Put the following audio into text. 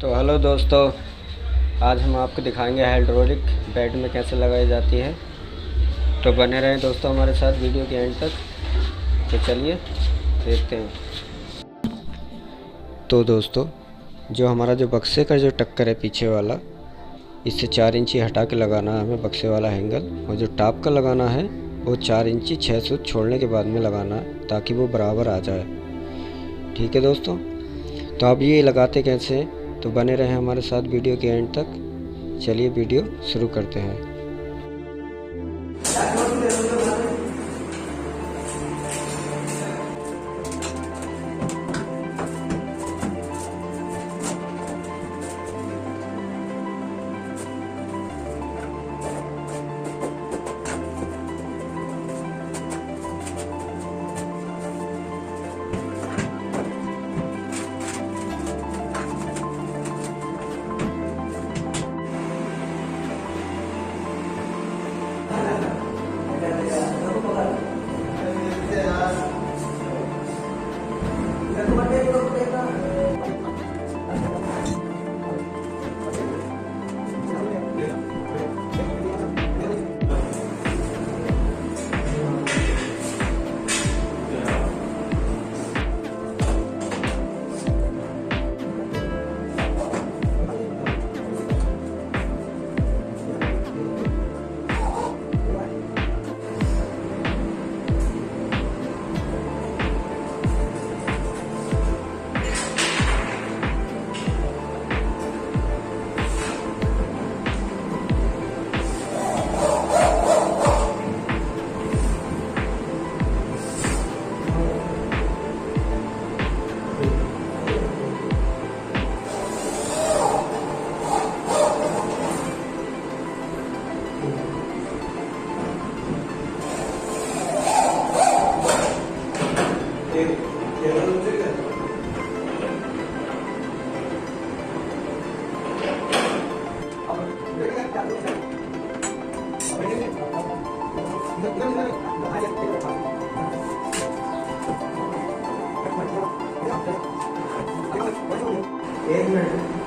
तो हेलो दोस्तों, आज हम आपको दिखाएंगे हाइड्रोलिक बेड में कैसे लगाई जाती है। तो बने रहें दोस्तों हमारे साथ वीडियो के एंड तक। तो चलिए देखते हैं। तो दोस्तों, जो हमारा जो बक्से का जो टक्कर है पीछे वाला, इससे 4 इंची हटा के लगाना है हमें बक्से वाला हैंगल। और जो टॉप का लगाना है वो 4 इंची 6 सूत छोड़ने के बाद में लगाना है, ताकि वो बराबर आ जाए। ठीक है दोस्तों, तो अब ये लगाते कैसे हैं, तो बने रहें हमारे साथ वीडियो के एंड तक। चलिए वीडियो शुरू करते हैं। एक मिनट